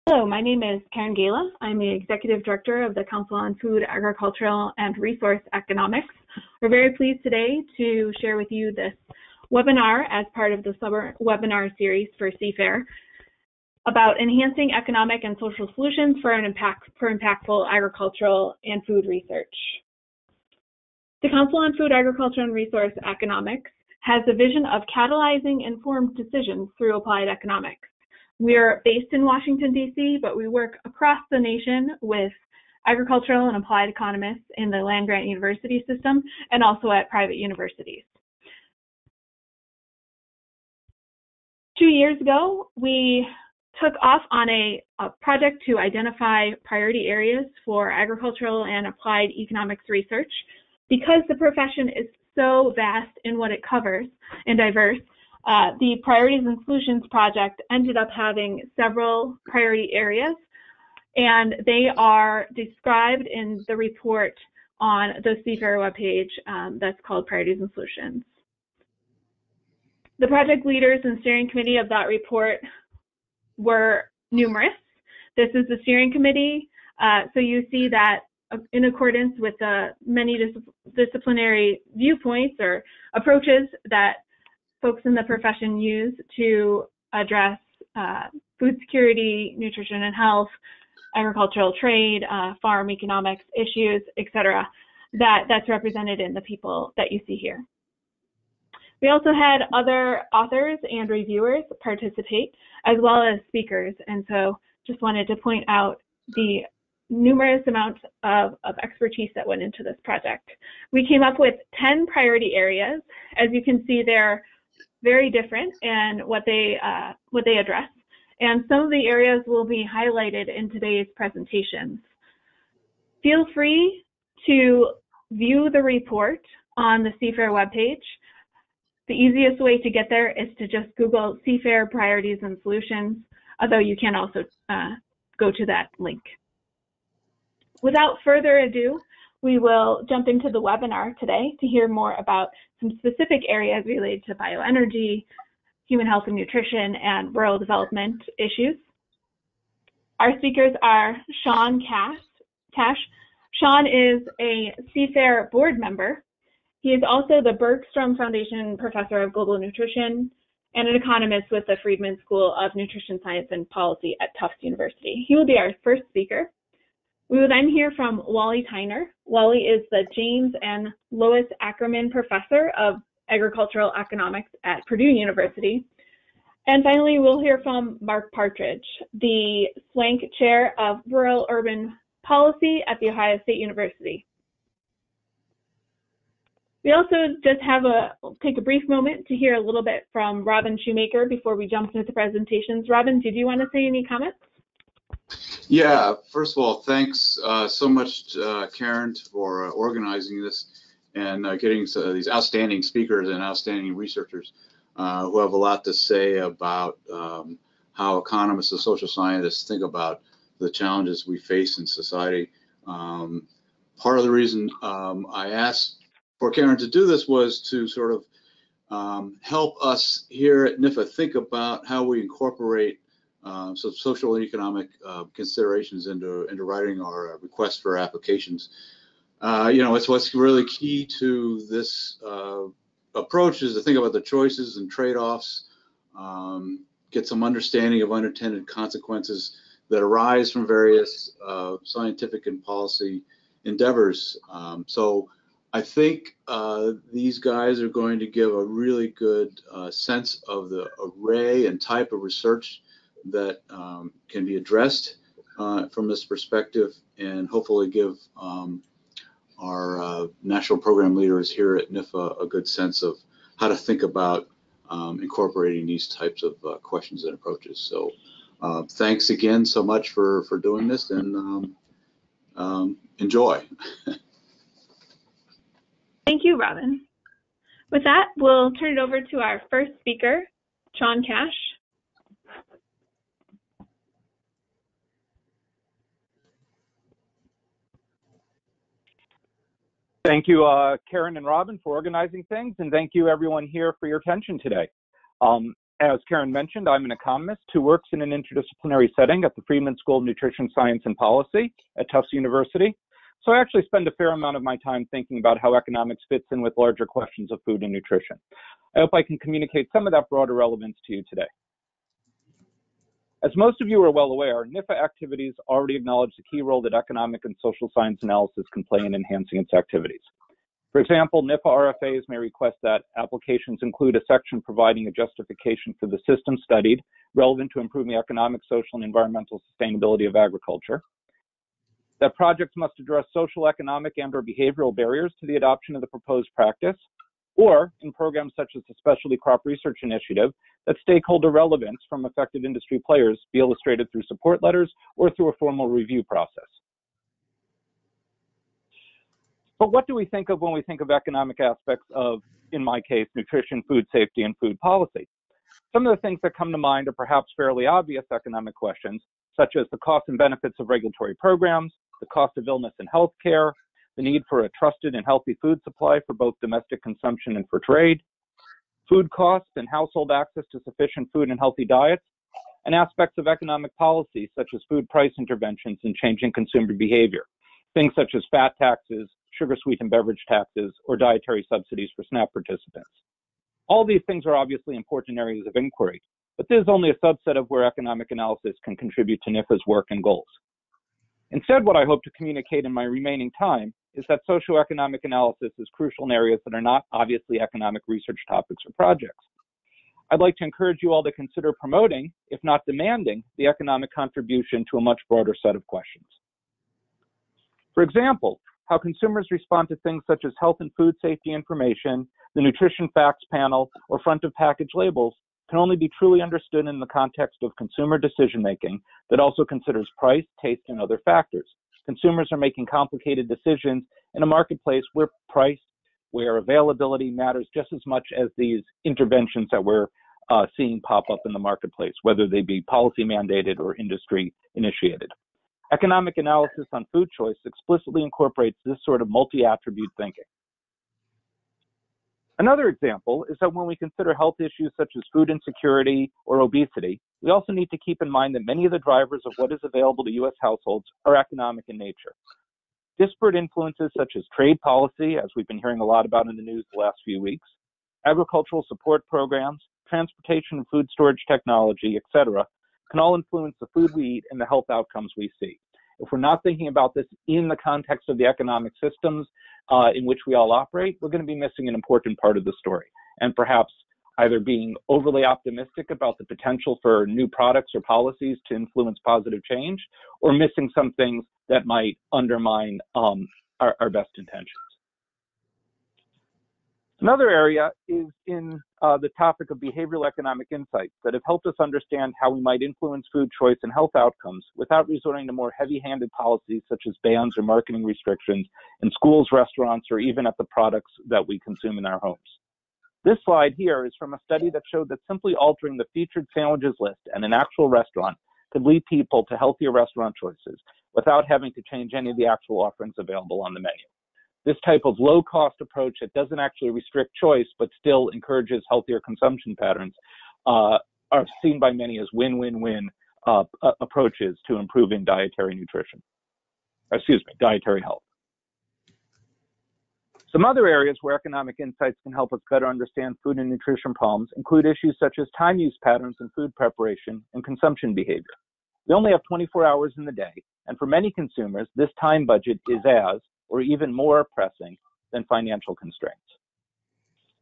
Hello, my name is Karen Gala. I'm the Executive Director of the Council on Food, Agricultural, and Resource Economics. We're very pleased today to share with you this webinar as part of the summer webinar series for CFAIR about enhancing economic and social solutions for impactful agricultural and food research. The Council on Food, Agriculture, and Resource Economics has a vision of catalyzing informed decisions through applied economics. We're based in Washington, D.C., but we work across the nation with agricultural and applied economists in the land-grant university system and also at private universities. 2 years ago, we took off on a project to identify priority areas for agricultural and applied economics research. Because the profession is so vast in what it covers and diverse, the Priorities and Solutions Project ended up having several priority areas, and they are described in the report on the CFAIR webpage that's called Priorities and Solutions. The project leaders and steering committee of that report were numerous. This is the steering committee, so you see that in accordance with the many disciplinary viewpoints or approaches that folks in the profession use to address food security, nutrition and health, agricultural trade, farm economics issues, etc. That's represented in the people that you see here. We also had other authors and reviewers participate, as well as speakers, and so just wanted to point out the numerous amounts of expertise that went into this project. We came up with 10 priority areas. As you can see, they're very different in what they address, and some of the areas will be highlighted in today's presentations. Feel free to view the report on the CFAIR webpage. The easiest way to get there is to just Google CFAIR Priorities and Solutions, although you can also go to that link. Without further ado, we will jump into the webinar today to hear more about some specific areas related to bioenergy, human health and nutrition, and rural development issues. Our speakers are Sean Cash. Sean is a CFAIR board member. He is also the Bergstrom Foundation Professor of Global Nutrition and an economist with the Friedman School of Nutrition Science and Policy at Tufts University. He will be our first speaker. We will then hear from Wally Tyner. Wally is the James and Lois Ackerman Professor of Agricultural Economics at Purdue University. And finally, we'll hear from Mark Partridge, the Swank Chair of Rural Urban Policy at The Ohio State University. We also just take a brief moment to hear a little bit from Robin Shoemaker before we jump into the presentations. Robin, did you want to say any comments? Yeah, first of all, thanks so much, Karen, for organizing this and getting these outstanding speakers and outstanding researchers who have a lot to say about how economists and social scientists think about the challenges we face in society. Part of the reason I asked for Karen to do this was to sort of help us here at NIFA think about how we incorporate some social and economic considerations into writing our request for applications. You know, it's what's really key to this approach is to think about the choices and trade-offs, get some understanding of unintended consequences that arise from various scientific and policy endeavors. So I think these guys are going to give a really good sense of the array and type of research that can be addressed from this perspective, and hopefully give our national program leaders here at NIFA a good sense of how to think about incorporating these types of questions and approaches. So thanks again so much for doing this, and enjoy. Thank you, Robin. With that, we'll turn it over to our first speaker, Sean Cash. Thank you, Karen and Robin, for organizing things, and thank you everyone here for your attention today. As Karen mentioned, I'm an economist who works in an interdisciplinary setting at the Friedman School of Nutrition Science and Policy at Tufts University. So I actually spend a fair amount of my time thinking about how economics fits in with larger questions of food and nutrition. I hope I can communicate some of that broader relevance to you today. As most of you are well aware, NIFA activities already acknowledge the key role that economic and social science analysis can play in enhancing its activities. For example, NIFA RFAs may request that applications include a section providing a justification for the system studied relevant to improving the economic, social, and environmental sustainability of agriculture, that projects must address social, economic, and/or behavioral barriers to the adoption of the proposed practice, or in programs such as the Specialty Crop Research Initiative, that stakeholder relevance from affected industry players be illustrated through support letters or through a formal review process. But what do we think of when we think of economic aspects of, in my case, nutrition, food safety, and food policy? Some of the things that come to mind are perhaps fairly obvious economic questions, such as the costs and benefits of regulatory programs, the cost of illness and health care, the need for a trusted and healthy food supply for both domestic consumption and for trade, food costs and household access to sufficient food and healthy diets, and aspects of economic policy, such as food price interventions and changing consumer behavior, things such as fat taxes, sugar-sweetened beverage taxes, or dietary subsidies for SNAP participants. All these things are obviously important areas of inquiry, but this is only a subset of where economic analysis can contribute to NIFA's work and goals. Instead, what I hope to communicate in my remaining time is that socioeconomic analysis is crucial in areas that are not obviously economic research topics or projects. I'd like to encourage you all to consider promoting, if not demanding, the economic contribution to a much broader set of questions. For example, how consumers respond to things such as health and food safety information, the nutrition facts panel, or front of package labels can only be truly understood in the context of consumer decision-making that also considers price, taste, and other factors. Consumers are making complicated decisions in a marketplace where price, where availability matters just as much as these interventions that we're seeing pop up in the marketplace, whether they be policy mandated or industry initiated. Economic analysis on food choice explicitly incorporates this sort of multi-attribute thinking. Another example is that when we consider health issues such as food insecurity or obesity, we also need to keep in mind that many of the drivers of what is available to U.S. households are economic in nature. Disparate influences such as trade policy, as we've been hearing a lot about in the news the last few weeks, agricultural support programs, transportation and food storage technology, etc., can all influence the food we eat and the health outcomes we see. If we're not thinking about this in the context of the economic systems in which we all operate, we're going to be missing an important part of the story, and perhaps either being overly optimistic about the potential for new products or policies to influence positive change, or missing some things that might undermine our best intentions. Another area is in the topic of behavioral economic insights that have helped us understand how we might influence food choice and health outcomes without resorting to more heavy-handed policies such as bans or marketing restrictions in schools, restaurants, or even at the products that we consume in our homes. This slide here is from a study that showed that simply altering the featured sandwiches list at an actual restaurant could lead people to healthier restaurant choices without having to change any of the actual offerings available on the menu. This type of low-cost approach that doesn't actually restrict choice but still encourages healthier consumption patterns are seen by many as win-win-win approaches to improving dietary health. Some other areas where economic insights can help us better understand food and nutrition problems include issues such as time use patterns in food preparation and consumption behavior. We only have 24 hours in the day, and for many consumers, this time budget is as, or even more pressing than financial constraints.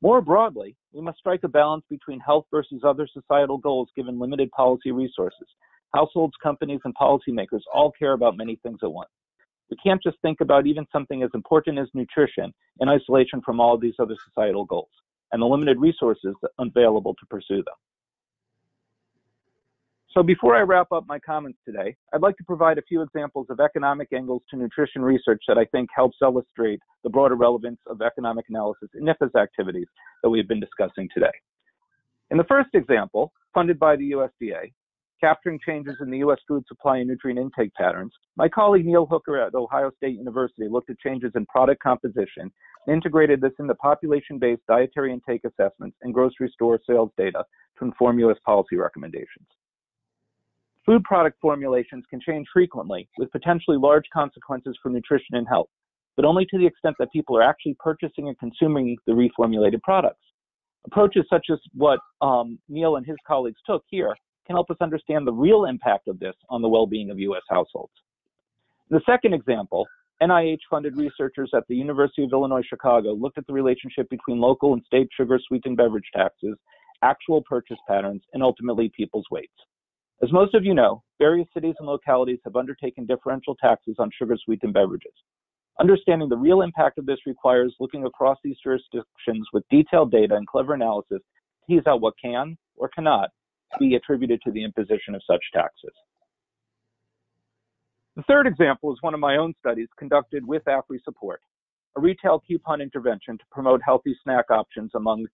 More broadly, we must strike a balance between health versus other societal goals given limited policy resources. Households, companies, and policymakers all care about many things at once. We can't just think about even something as important as nutrition in isolation from all of these other societal goals and the limited resources available to pursue them. So before I wrap up my comments today, I'd like to provide a few examples of economic angles to nutrition research that I think helps illustrate the broader relevance of economic analysis in NIFA's activities that we've been discussing today. In the first example, funded by the USDA, Capturing Changes in the U.S. Food Supply and Nutrient Intake Patterns, my colleague Neil Hooker at Ohio State University looked at changes in product composition and integrated this into population-based dietary intake assessments and grocery store sales data to inform U.S. policy recommendations. Food product formulations can change frequently, with potentially large consequences for nutrition and health, but only to the extent that people are actually purchasing and consuming the reformulated products. Approaches such as what Neil and his colleagues took here can help us understand the real impact of this on the well-being of U.S. households. In the second example, NIH-funded researchers at the University of Illinois Chicago looked at the relationship between local and state sugar-sweetened beverage taxes, actual purchase patterns, and ultimately people's weights. As most of you know, various cities and localities have undertaken differential taxes on sugar-sweetened beverages. Understanding the real impact of this requires looking across these jurisdictions with detailed data and clever analysis to tease out what can or cannot be attributed to the imposition of such taxes. The third example is one of my own studies conducted with AFRI support, a retail coupon intervention to promote healthy snack options among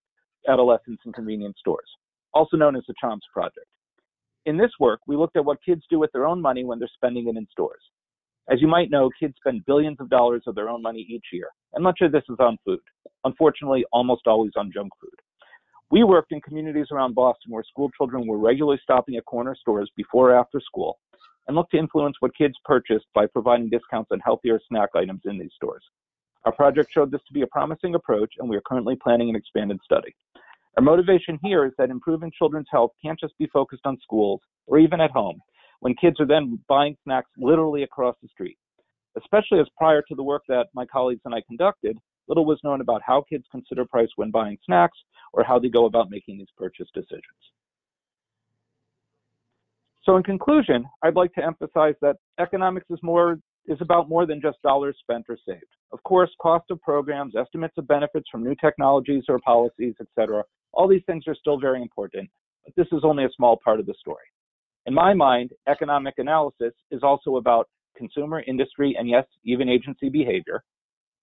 adolescents in convenience stores, also known as the CHOMS Project. In this work, we looked at what kids do with their own money when they're spending it in stores. As you might know, kids spend billions of dollars of their own money each year, and much of this is on food. Unfortunately, almost always on junk food. We worked in communities around Boston where school children were regularly stopping at corner stores before or after school and looked to influence what kids purchased by providing discounts on healthier snack items in these stores. Our project showed this to be a promising approach, and we are currently planning an expanded study. Our motivation here is that improving children's health can't just be focused on schools or even at home, when kids are then buying snacks literally across the street. Especially as prior to the work that my colleagues and I conducted, little was known about how kids consider price when buying snacks or how they go about making these purchase decisions. So in conclusion, I'd like to emphasize that economics is about more than just dollars spent or saved. Of course, cost of programs, estimates of benefits from new technologies or policies, etc., all these things are still very important, but this is only a small part of the story. In my mind, economic analysis is also about consumer, industry, and yes, even agency behavior.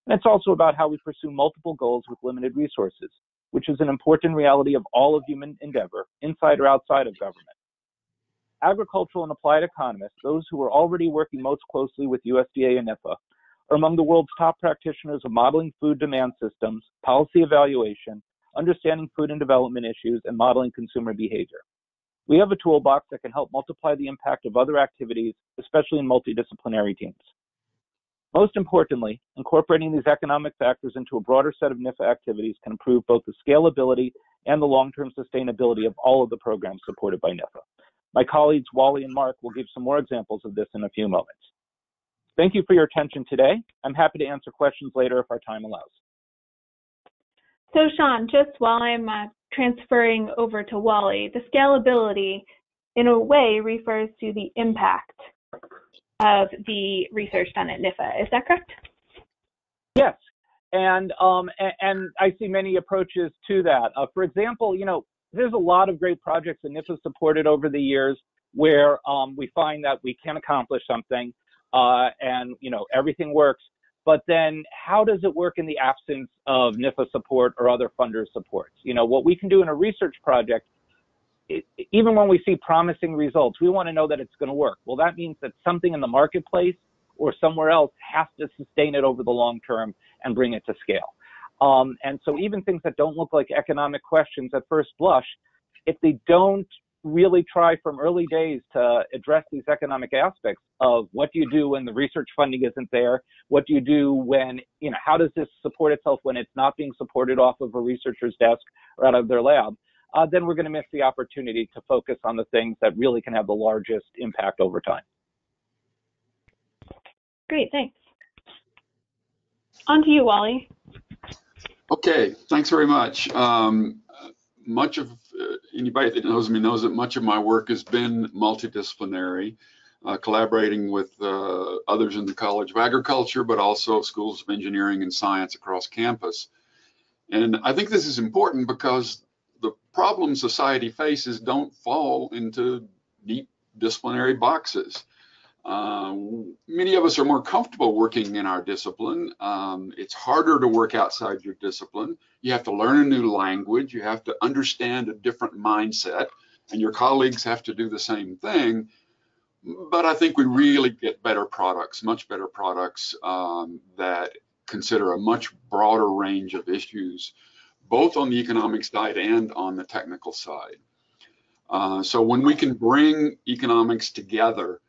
And it's also about how we pursue multiple goals with limited resources, which is an important reality of all of human endeavor, inside or outside of government. Agricultural and applied economists, those who are already working most closely with USDA and NIFA, are among the world's top practitioners of modeling food demand systems, policy evaluation, understanding food and development issues, and modeling consumer behavior. We have a toolbox that can help multiply the impact of other activities, especially in multidisciplinary teams. Most importantly, incorporating these economic factors into a broader set of NIFA activities can improve both the scalability and the long-term sustainability of all of the programs supported by NIFA. My colleagues Wally and Mark will give some more examples of this in a few moments. Thank you for your attention today. I'm happy to answer questions later if our time allows. So Sean, just while I'm transferring over to Wally, the scalability in a way refers to the impact of the research done at NIFA. Is that correct? Yes, and I see many approaches to that. For example, there's a lot of great projects that NIFA supported over the years where we find that we can accomplish something and everything works. But then how does it work in the absence of NIFA support or other funders' supports? What we can do in a research project, even when we see promising results, we want to know that it's going to work. Well, that means that something in the marketplace or somewhere else has to sustain it over the long term and bring it to scale. And so even things that don't look like economic questions at first blush, if they don't really try from early days to address these economic aspects of what do you do when the research funding isn't there, what do you do when, how does this support itself when it's not being supported off of a researcher's desk or out of their lab, then we're going to miss the opportunity to focus on the things that really can have the largest impact over time. Great, thanks. On to you, Wally. Okay, thanks very much. Much of anybody that knows me knows that much of my work has been multidisciplinary, collaborating with others in the College of Agriculture, but also schools of engineering and science across campus. And I think this is important because the problems society faces don't fall into neat disciplinary boxes. Many of us are more comfortable working in our discipline. It's harder to work outside your discipline. You have to learn a new language. You have to understand a different mindset. and your colleagues have to do the same thing. But I think we really get better products, much better products that consider a much broader range of issues, both on the economic side and on the technical side. So when we can bring economics together,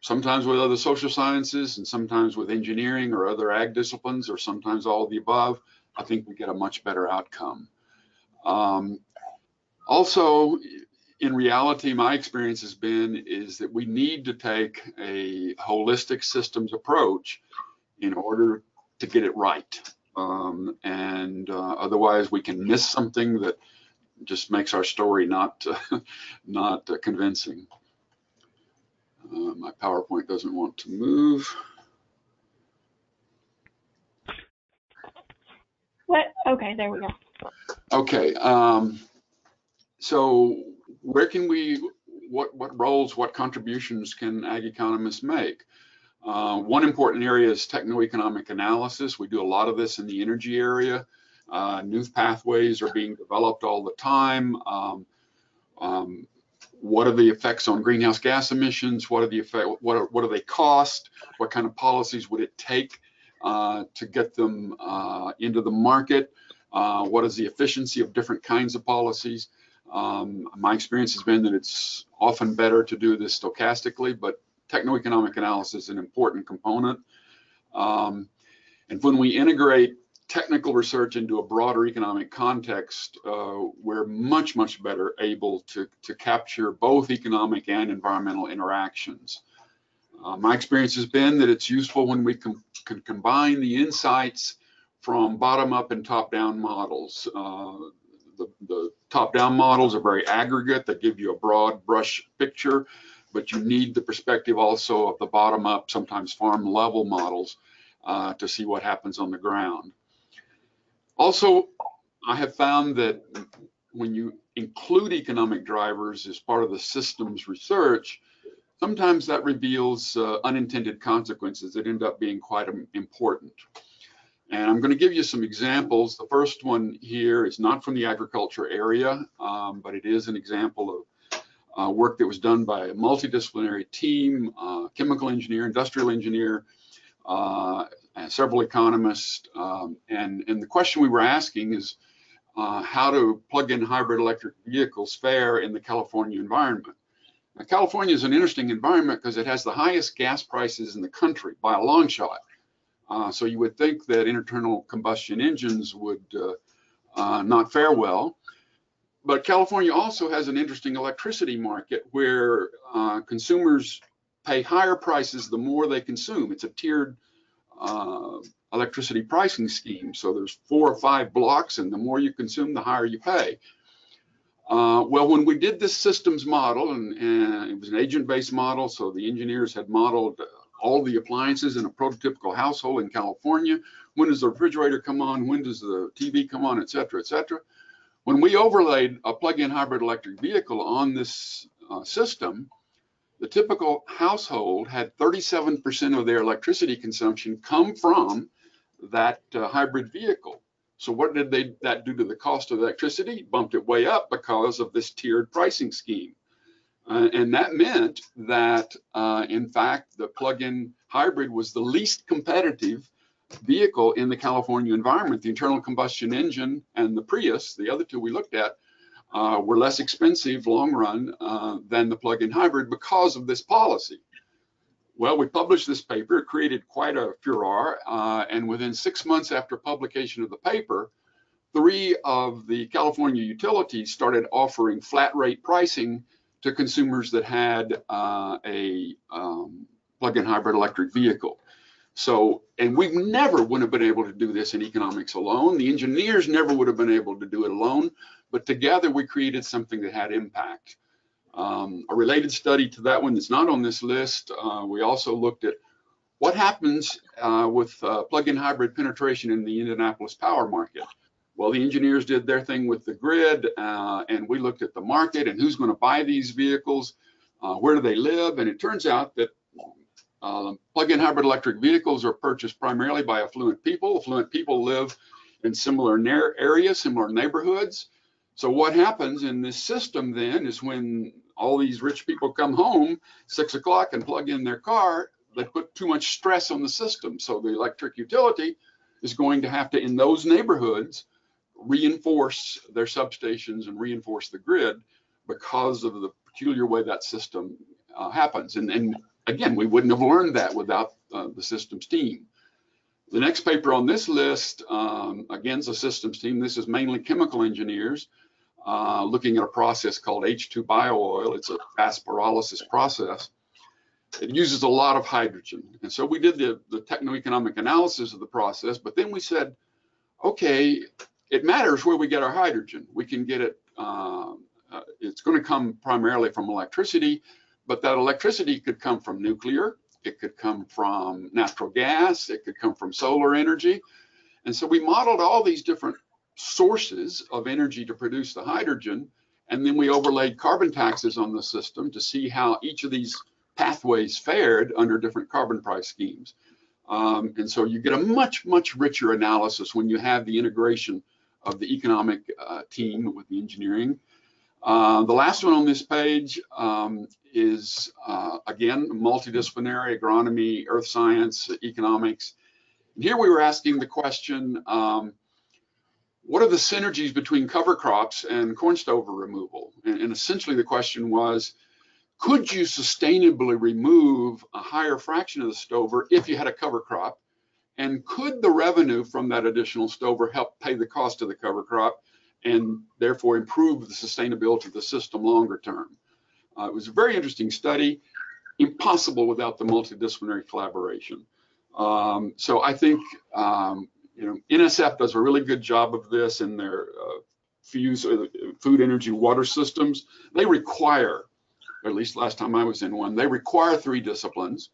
sometimes with other social sciences and sometimes with engineering or other ag disciplines, or sometimes all of the above, I think we get a much better outcome. Also, in reality, my experience has been is that we need to take a holistic systems approach in order to get it right. Otherwise we can miss something that just makes our story not convincing. My PowerPoint doesn't want to move. What? Okay, there we go. Okay, so where can we, what roles, what contributions can ag economists make? One important area is techno-economic analysis. We do a lot of this in the energy area. New pathways are being developed all the time. What are the effects on greenhouse gas emissions? What are the effect? What do they cost? What kind of policies would it take to get them into the market? What is the efficiency of different kinds of policies? My experience has been that it's often better to do this stochastically, but techno-economic analysis is an important component. And when we integrate technical research into a broader economic context, we're much, much better able to capture both economic and environmental interactions. My experience has been that it's useful when we can combine the insights from bottom-up and top-down models. The top-down models are very aggregate, that give you a broad brush picture, but you need the perspective also of the bottom-up, sometimes farm-level models to see what happens on the ground. Also, I have found that when you include economic drivers as part of the systems research, sometimes that reveals unintended consequences that end up being quite important. And I'm going to give you some examples. The first one here is not from the agriculture area, but it is an example of work that was done by a multidisciplinary team, chemical engineer, industrial engineer, and several economists. And the question we were asking is how do plug-in hybrid electric vehicles fare in the California environment? Now, California is an interesting environment because it has the highest gas prices in the country by a long shot. So you would think that internal combustion engines would not fare well. But California also has an interesting electricity market where consumers pay higher prices the more they consume. It's a tiered electricity pricing scheme. So there's 4 or 5 blocks, and the more you consume, the higher you pay. Well, when we did this systems model, and it was an agent-based model, so the engineers had modeled all the appliances in a prototypical household in California. When does the refrigerator come on? When does the TV come on, et cetera, et cetera. When we overlaid a plug-in hybrid electric vehicle on this system, the typical household had 37% of their electricity consumption come from that hybrid vehicle. So what did that do to the cost of electricity? Bumped it way up because of this tiered pricing scheme. And that meant that, in fact, the plug-in hybrid was the least competitive vehicle in the California environment. The internal combustion engine and the Prius, the other two we looked at, were less expensive long run than the plug-in hybrid because of this policy. Well, we published this paper. It created quite a furor, and within 6 months after publication of the paper, 3 of the California utilities started offering flat rate pricing to consumers that had a plug-in hybrid electric vehicle. So, and we never would have been able to do this in economics alone. The engineers never would have been able to do it alone, but together we created something that had impact. A related study to that one that's not on this list, we also looked at what happens with plug-in hybrid penetration in the Indianapolis power market. Well, the engineers did their thing with the grid, and we looked at the market and who's going to buy these vehicles, where do they live, and it turns out that plug-in hybrid electric vehicles are purchased primarily by affluent people. Affluent people live in similar areas, similar neighborhoods. So what happens in this system then is when all these rich people come home 6 o'clock and plug in their car, they put too much stress on the system. So the electric utility is going to have to, in those neighborhoods, reinforce their substations and reinforce the grid because of the peculiar way that system happens. And again, we wouldn't have learned that without the systems team. The next paper on this list, again, is a systems team. This is mainly chemical engineers looking at a process called H2 bio-oil. It's a fast pyrolysis process. It uses a lot of hydrogen. And so we did the techno-economic analysis of the process, but then we said, okay, it matters where we get our hydrogen. We can get it, it's going to come primarily from electricity, but that electricity could come from nuclear, it could come from natural gas, it could come from solar energy. And so we modeled all these different sources of energy to produce the hydrogen, and then we overlaid carbon taxes on the system to see how each of these pathways fared under different carbon price schemes. And so you get a much, much richer analysis when you have the integration of the economic team with the engineering. The last one on this page is, again, multidisciplinary, agronomy, earth science, economics. And here we were asking the question, what are the synergies between cover crops and corn stover removal? And essentially the question was, could you sustainably remove a higher fraction of the stover if you had a cover crop? And could the revenue from that additional stover help pay the cost of the cover crop and therefore improve the sustainability of the system longer term? It was a very interesting study, impossible without the multidisciplinary collaboration. So I think NSF does a really good job of this in their food, energy, water systems. They require, or at least last time I was in one, they require 3 disciplines,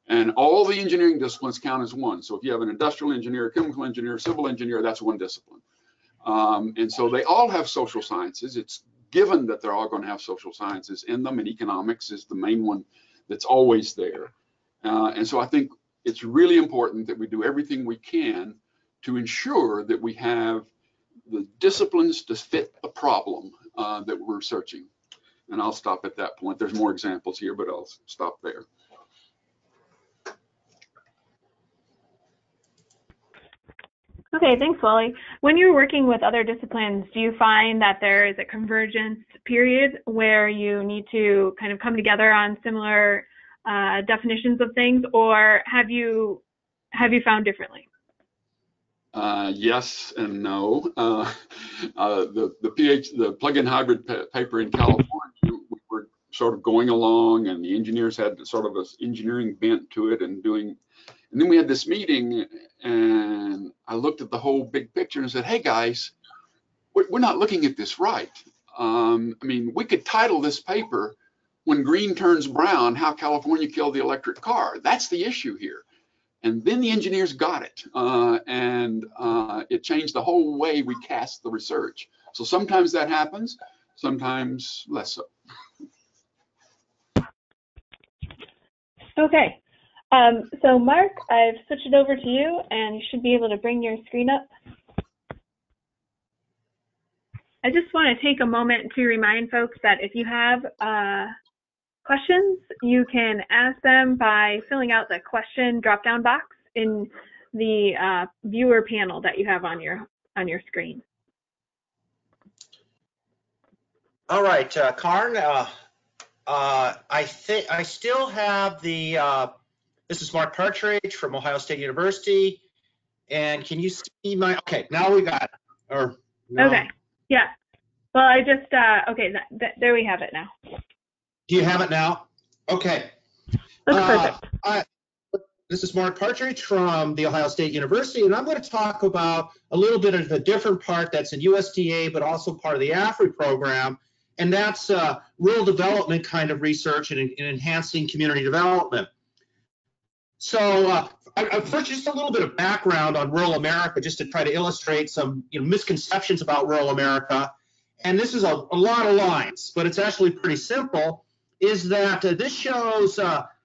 and all the engineering disciplines count as one. So if you have an industrial engineer, chemical engineer, civil engineer, that's one discipline. And so they all have social sciences. It's given that they're all going to have social sciences in them, and economics is the main one that's always there. And so I think it's really important that we do everything we can to ensure that we have the disciplines to fit the problem that we're searching. And I'll stop at that point. There's more examples here, but I'll stop there. Okay, thanks, Wally. When you're working with other disciplines, do you find that there is a convergence period where you need to kind of come together on similar definitions of things, or have you found differently? Yes and no. The plug-in hybrid paper in California, we were sort of going along, and the engineers had sort of an engineering bent to it and then we had this meeting, and I looked at the whole big picture and said, hey guys, we're not looking at this right. I mean, we could title this paper, When Green Turns Brown, How California Killed the Electric Car. That's the issue here. And then the engineers got it, and it changed the whole way we cast the research. So sometimes that happens, sometimes less so. Okay. So Mark, I've switched it over to you, and you should be able to bring your screen up. I just want to take a moment to remind folks that if you have questions, you can ask them by filling out the question drop-down box in the viewer panel that you have on your screen. All right, Karn, I still have the. This is Mark Partridge from Ohio State University, and can you see my? Okay, now we got it. Or no. Okay, yeah. Well, I just okay. There we have it now. Do you have it now? Okay. Looks perfect. This is Mark Partridge from the Ohio State University, and I'm going to talk about a little bit of a different part that's in USDA, but also part of the AFRI program, and that's rural development kind of research and enhancing community development. So first, just a little bit of background on rural America, just to try to illustrate some misconceptions about rural America. And this is a lot of lines, but it's actually pretty simple, is that this shows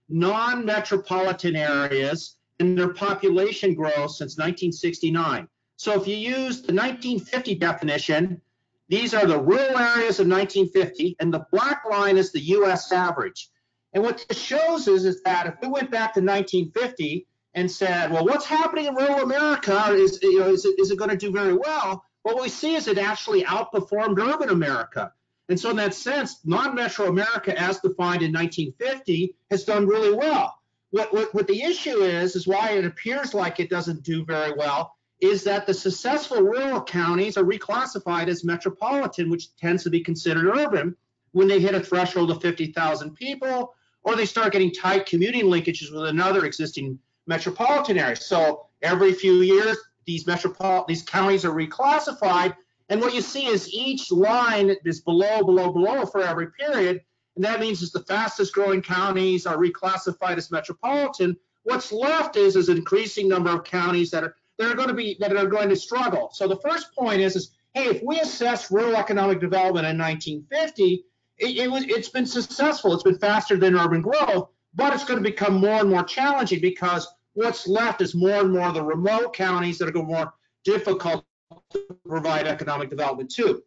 non-metropolitan areas and their population growth since 1969. So if you use the 1950 definition, These are the rural areas of 1950, and the black line is the U.S. average. And what this shows is that if we went back to 1950 and said, well, what's happening in rural America? Is it going to do very well? What we see is it actually outperformed urban America. And so in that sense, non-metro America, as defined in 1950, has done really well. What the issue is why it appears like it doesn't do very well, is that the successful rural counties are reclassified as metropolitan, which tends to be considered urban when they hit a threshold of 50,000 people, or they start getting tight commuting linkages with another existing metropolitan area. So every few years, these counties are reclassified, and what you see is each line is below for every period, and that means as the fastest growing counties are reclassified as metropolitan, what's left is an increasing number of counties that are going to struggle. So the first point is hey, if we assess rural economic development in 1950, it's been successful. It's been faster than urban growth, but it's going to become more and more challenging because what's left is more and more of the remote counties that are going to be more difficult to provide economic development to.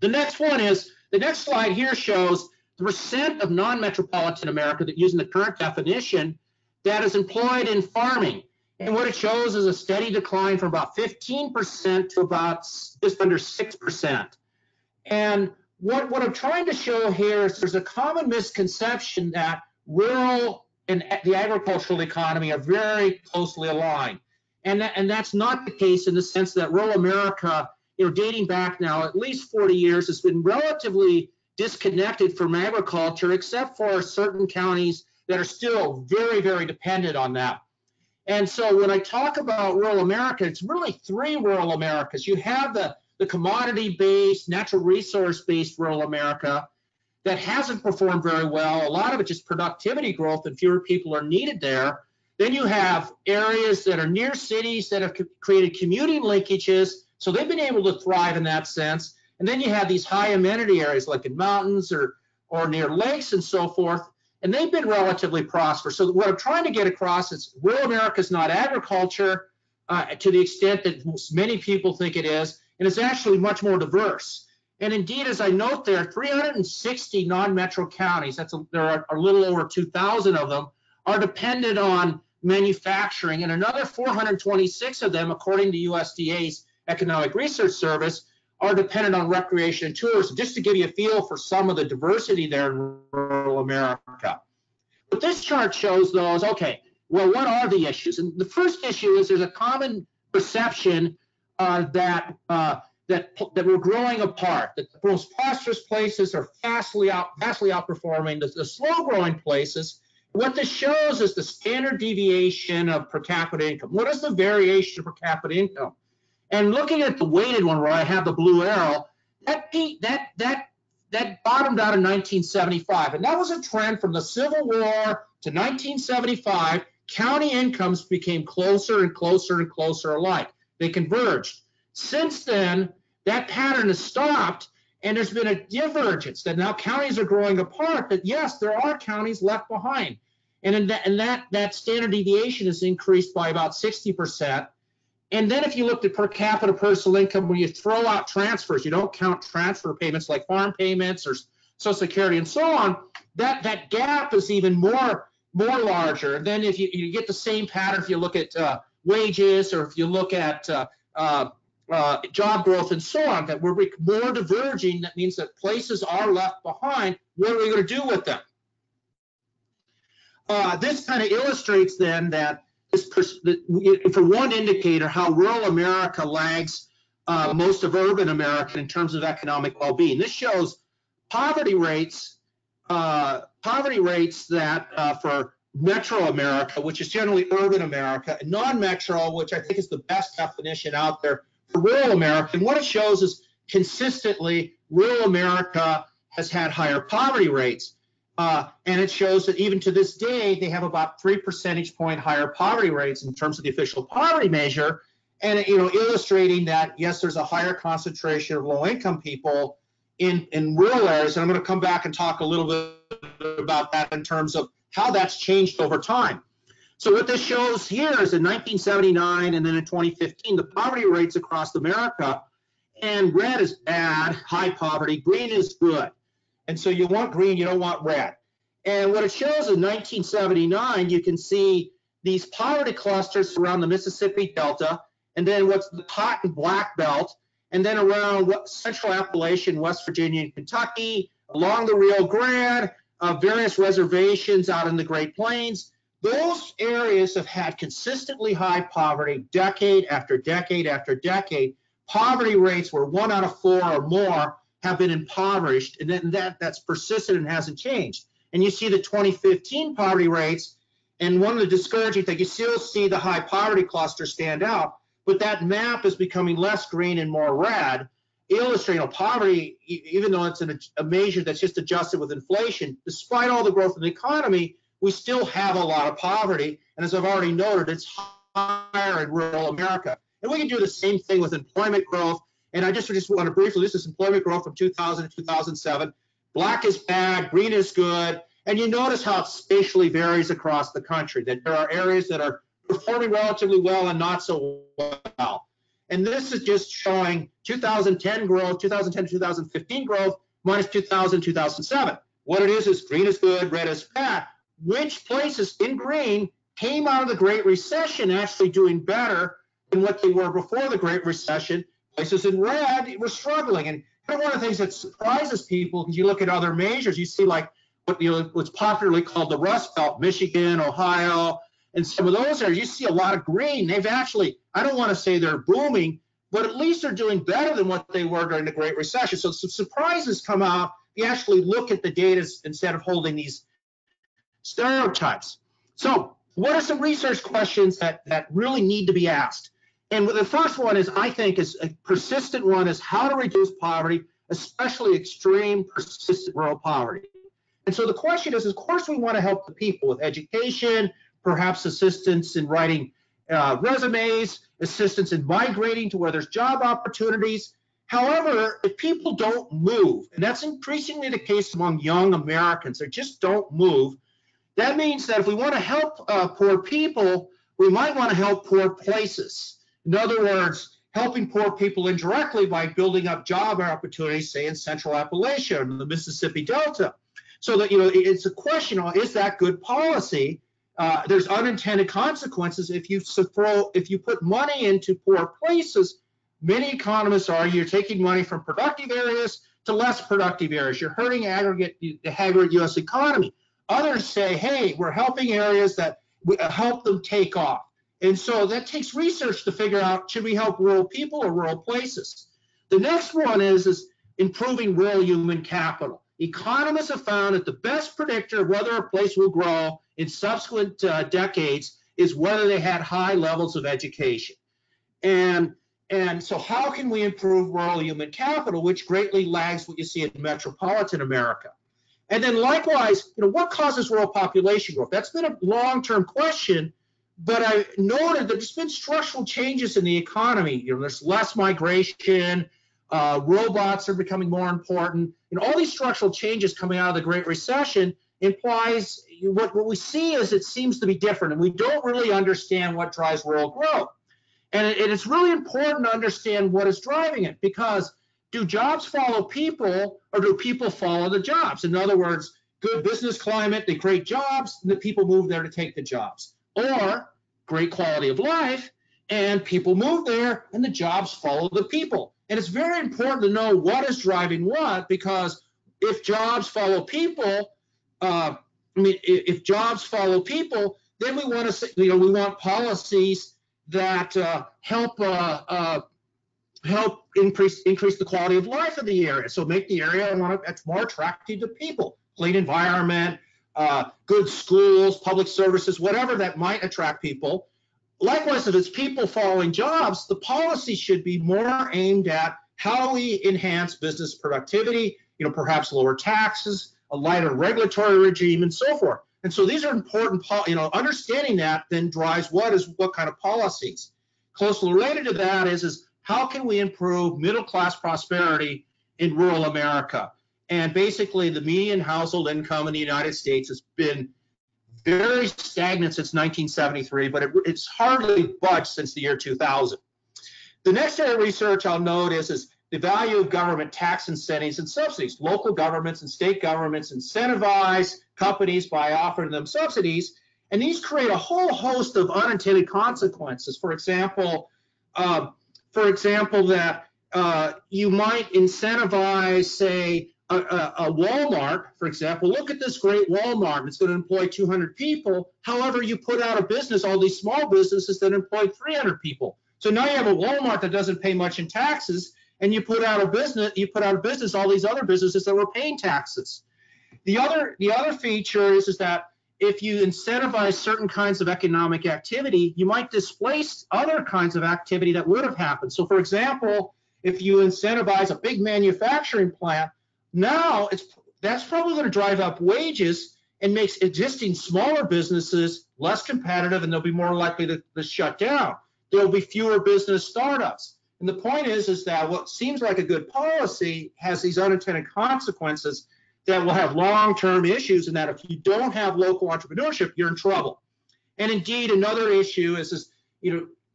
The next slide here shows the percent of non-metropolitan America that, using the current definition, that is employed in farming. And what it shows is a steady decline from about 15% to about just under 6%. And what I'm trying to show here is there's a common misconception that rural and the agricultural economy are very closely aligned. And that's not the case in the sense that rural America, dating back now at least 40 years, has been relatively disconnected from agriculture, except for certain counties that are still very, very dependent on that. And so when I talk about rural America, it's really three rural Americas. You have the commodity-based, natural resource-based rural America that hasn't performed very well. A lot of it just productivity growth and fewer people are needed there. Then you have areas that are near cities that have created commuting linkages, so they've been able to thrive in that sense. And then you have these high amenity areas like in mountains or near lakes and so forth, and they've been relatively prosperous. So what I'm trying to get across is rural America is not agriculture to the extent that many people think it is, and it's actually much more diverse. And indeed, as I note there, 360 non-metro counties, there are a little over 2,000 of them, are dependent on manufacturing, and another 426 of them, according to USDA's Economic Research Service, are dependent on recreation and tourism, just to give you a feel for some of the diversity there in rural America. What this chart shows, though, is, okay, well, what are the issues? And the first issue is there's a common perception that we're growing apart, that the most prosperous places are vastly outperforming the slow-growing places. What this shows is the standard deviation of per capita income. What is the variation of per capita income? And looking at the weighted one where I have the blue arrow, that bottomed out in 1975. And that was a trend from the Civil War to 1975. County incomes became closer and closer and closer alike. They converged. Since then, that pattern has stopped, and there's been a divergence that now counties are growing apart, but yes, there are counties left behind. And that standard deviation has increased by about 60%. And then if you looked at per capita personal income, when you throw out transfers, you don't count transfer payments like farm payments or Social Security and so on, that gap is even more larger. And then if you get the same pattern, if you look at wages, or if you look at job growth and so on, that we're more diverging. That means that places are left behind. What are we going to do with them? This kind of illustrates then that for one indicator, how rural America lags most of urban America in terms of economic well-being. This shows poverty rates that for metro America, which is generally urban America, and non-metro, which I think is the best definition out there for rural America. And what it shows is consistently rural America has had higher poverty rates. And it shows that even to this day, they have about 3 percentage point higher poverty rates in terms of the official poverty measure. And illustrating that, yes, there's a higher concentration of low-income people in rural areas. And I'm going to come back and talk a little bit about that in terms of how that's changed over time. So what this shows here is in 1979 and then in 2015, the poverty rates across America, And red is bad, high poverty. Green is good. And so you want green, you don't want red. And what it shows in 1979, you can see these poverty clusters around the Mississippi Delta, and then what's the cotton black belt, and then around Central Appalachia, West Virginia, and Kentucky, along the Rio Grande, various reservations out in the Great Plains. Those areas have had consistently high poverty decade after decade after decade. Poverty rates where 1 out of 4 or more have been impoverished, and then that's persisted and hasn't changed. And you see the 2015 poverty rates, and one of the discouraging things, you still see the high poverty cluster stand out, but that map is becoming less green and more red, illustrating poverty, even though it's a measure that's just adjusted with inflation, despite all the growth in the economy, we still have a lot of poverty. And as I've already noted, it's higher in rural America. And we can do the same thing with employment growth. And I just want to briefly, this is employment growth from 2000 to 2007. Black is bad, green is good. And you notice how it spatially varies across the country, that there are areas that are performing relatively well and not so well. And this is just showing 2010 growth, 2010 to 2015 growth, minus 2000, 2007. What it is green is good, red is bad. Which places in green came out of the Great Recession actually doing better than what they were before the Great Recession? Places in red were struggling. And one of the things that surprises people, because you look at other measures, you see like what's popularly called the Rust Belt, Michigan, Ohio, and some of those areas, you see a lot of green. They've actually, I don't want to say they're booming, but at least they're doing better than what they were during the Great Recession. So some surprises come out. You actually look at the data instead of holding these stereotypes. So what are some research questions that really need to be asked? And the first one is, I think, is a persistent one, is how to reduce poverty, especially extreme persistent rural poverty. And so the question is, of course, we want to help the people with education, perhaps assistance in writing resumes, assistance in migrating to where there's job opportunities. However, if people don't move, and that's increasingly the case among young Americans, they just don't move, that means that if we want to help poor people, we might want to help poor places. In other words, helping poor people indirectly by building up job opportunities, say in Central Appalachia or the Mississippi Delta. So that, it's a question of, is that good policy? There's unintended consequences if you put money into poor places. Many economists argue you're taking money from productive areas to less productive areas. You're hurting the aggregate U.S. economy. Others say, hey, we're helping areas that help them take off. And so that takes research to figure out, should we help rural people or rural places? The next one is improving rural human capital. Economists have found that the best predictor of whether a place will grow in subsequent decades is whether they had high levels of education. And so how can we improve rural human capital, which greatly lags what you see in metropolitan America? And then likewise, what causes rural population growth? That's been a long-term question, but I noted that there's been structural changes in the economy. There's less migration, robots are becoming more important. All these structural changes coming out of the Great Recession implies what we see is it seems to be different, and we don't really understand what drives rural growth. And it's really important to understand what is driving it, because do jobs follow people, or do people follow the jobs? In other words, good business climate, they create jobs, and the people move there to take the jobs. Or great quality of life, and people move there, and the jobs follow the people. And it's very important to know what is driving what, because if jobs follow people, if jobs follow people, then we want to say, we want policies that help increase the quality of life of the area. So make the area that's more attractive to people, clean environment, good schools, public services, whatever that might attract people. Likewise, if it's people following jobs, the policy should be more aimed at how we enhance business productivity, perhaps lower taxes, a lighter regulatory regime, and so forth. And so these are important, understanding that then drives what kind of policies. Closely related to that is how can we improve middle-class prosperity in rural America? And basically, the median household income in the United States has been very stagnant since 1973, but it's hardly budged since the year 2000. The next area of research I'll note is the value of government tax incentives and subsidies. Local governments and state governments incentivize companies by offering them subsidies, and these create a whole host of unintended consequences. For example, that you might incentivize, say, a Walmart, for example. Look at this great Walmart. It's going to employ 200 people. However, you put out of business all these small businesses that employ 300 people. So now you have a Walmart that doesn't pay much in taxes, and you put out of business all these other businesses that were paying taxes. The other feature is that if you incentivize certain kinds of economic activity, you might displace other kinds of activity that would have happened. So, for example, if you incentivize a big manufacturing plant, now that's probably going to drive up wages and makes existing smaller businesses less competitive, and they'll be more likely to shut down. There'll be fewer business startups. And the point is that what seems like a good policy has these unintended consequences that will have long-term issues, and that if you don't have local entrepreneurship, you're in trouble. And indeed, another issue is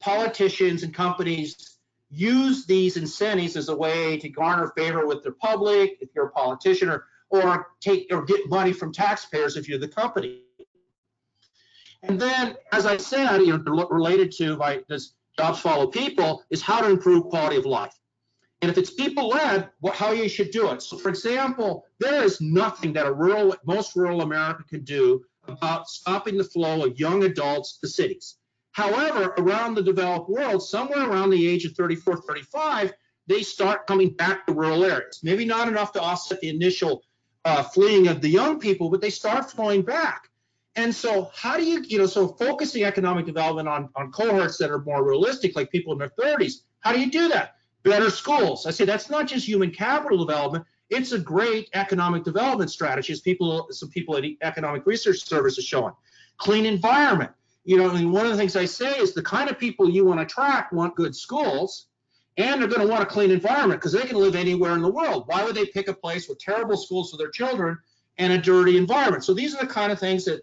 politicians and companies use these incentives as a way to garner favor with the public if you're a politician, or get money from taxpayers if you're the company. And then, as I said, related to does jobs follow people, is how to improve quality of life. And if it's people-led, how you should do it. So, for example, there is nothing that most rural America can do about stopping the flow of young adults to cities. However, around the developed world, somewhere around the age of 34, 35, they start coming back to rural areas. Maybe not enough to offset the initial fleeing of the young people, but they start flowing back. And so how do you, so focusing economic development on cohorts that are more realistic, like people in their 30s, how do you do that? Better schools. I say that's not just human capital development, it's a great economic development strategy, as some people at the Economic Research Service is showing. Clean environment. And one of the things I say is the kind of people you want to attract want good schools, and they're going to want a clean environment because they can live anywhere in the world. Why would they pick a place with terrible schools for their children and a dirty environment? So these are the kind of things that,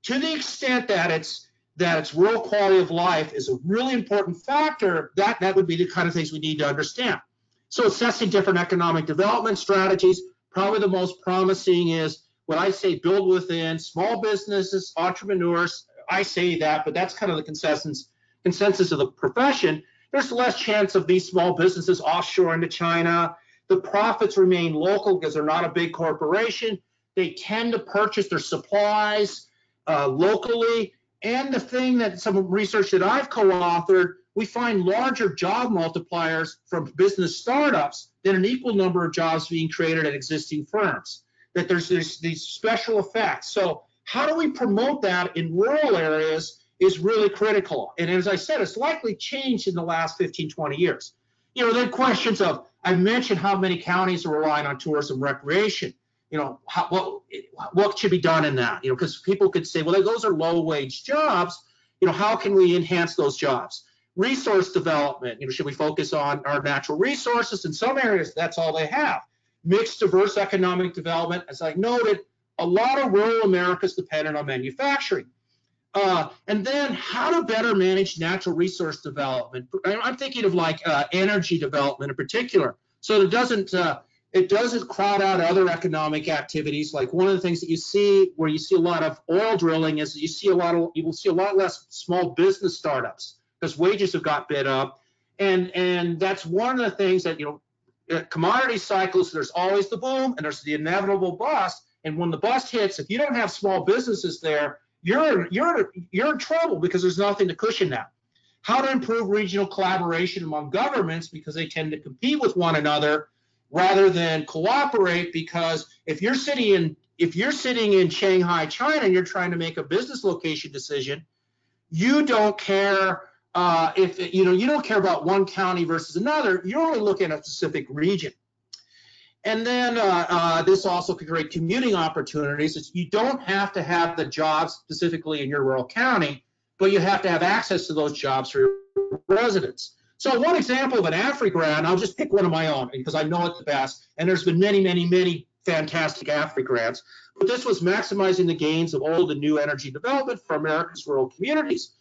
to the extent that it's rural quality of life is a really important factor, that would be the kind of things we need to understand. So assessing different economic development strategies, probably the most promising is what I say, build within, small businesses, entrepreneurs. I say that, but that's kind of the consensus of the profession. There's less chance of these small businesses offshore into China. The profits remain local because they're not a big corporation. They tend to purchase their supplies locally. And the thing that some research that I've co-authored, we find larger job multipliers from business startups than an equal number of jobs being created at existing firms, that there's these special effects. So how do we promote that in rural areas is really critical. And as I said, it's likely changed in the last 15, 20 years. Then questions of, I've mentioned how many counties are relying on tourism recreation. What should be done in that? Because people could say, well, those are low-wage jobs. How can we enhance those jobs? Resource development. Should we focus on our natural resources? In some areas, that's all they have. Mixed, diverse economic development. As I noted, a lot of rural America is dependent on manufacturing. And then how to better manage natural resource development. I'm thinking of energy development in particular. So it doesn't crowd out other economic activities. Like one of the things that you see where you see a lot of oil drilling is you will see a lot less small business startups because wages have got bid up. And that's one of the things that, commodity cycles, there's always the boom and there's the inevitable bust. And when the bust hits, if you don't have small businesses there, you're in trouble because there's nothing to cushion that. How to improve regional collaboration among governments because they tend to compete with one another rather than cooperate, because if you're sitting in Shanghai, China, and you're trying to make a business location decision, you don't care you don't care about one county versus another. You're only looking at a specific region. And then this also could create commuting opportunities. You don't have to have the jobs specifically in your rural county, but you have to have access to those jobs for your residents. So one example of an AfriGrant, I'll just pick one of my own because I know it the best, and there's been many, many, many fantastic AfriGrants, but this was maximizing the gains of old and new energy development for America's rural communities.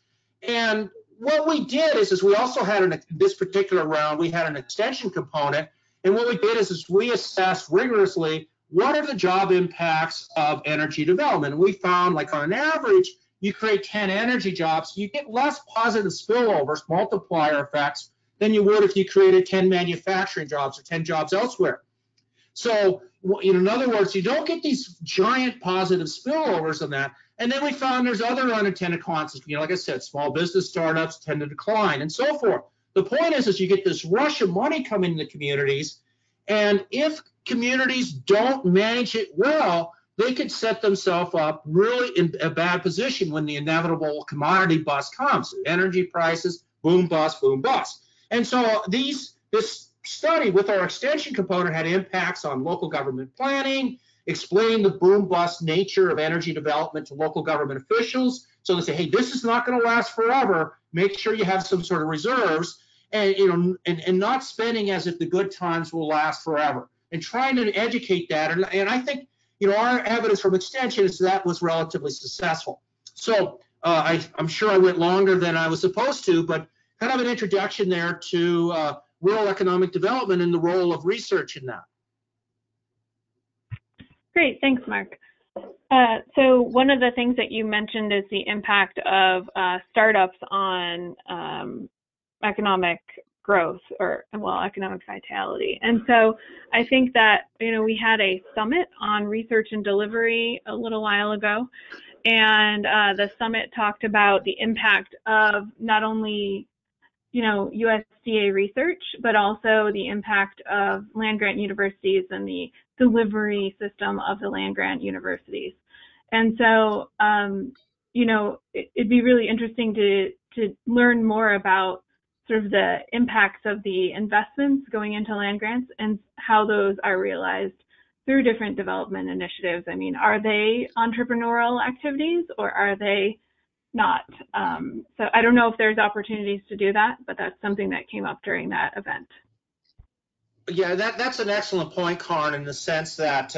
And what we did is we also had, this particular round, we had an extension component, And what we did is we assessed rigorously what are the job impacts of energy development. We found, like, on an average, you create 10 energy jobs, you get less positive spillovers, multiplier effects, than you would if you created 10 manufacturing jobs or 10 jobs elsewhere. So, in other words, you don't get these giant positive spillovers on that. And then we found there's other unintended consequences. Like I said, small business startups tend to decline and so forth. The point is you get this rush of money coming into communities, and if communities don't manage it well, they could set themselves up really in a bad position when the inevitable commodity bust comes. Energy prices, boom, bust, boom, bust. And so this study with our extension component had impacts on local government planning, explain the boom bust nature of energy development to local government officials. So they say, hey, this is not going to last forever. Make sure you have some sort of reserves, and and not spending as if the good times will last forever, and trying to educate that. And I think our evidence from extension is that was relatively successful. So I'm sure I went longer than I was supposed to, but kind of an introduction there to rural economic development and the role of research in that. Great, thanks, Mark. So one of the things that you mentioned is the impact of startups on economic growth or, well, economic vitality. And so I think that, we had a summit on research and delivery a little while ago, and the summit talked about the impact of not only USDA research, but also the impact of land-grant universities and the delivery system of the land-grant universities. And so, it'd be really interesting to learn more about sort of the impacts of the investments going into land grants and how those are realized through different development initiatives. I mean, are they entrepreneurial activities or are they not? So I don't know if there's opportunities to do that, but that's something that came up during that event. Yeah, that's an excellent point, Karin, in the sense that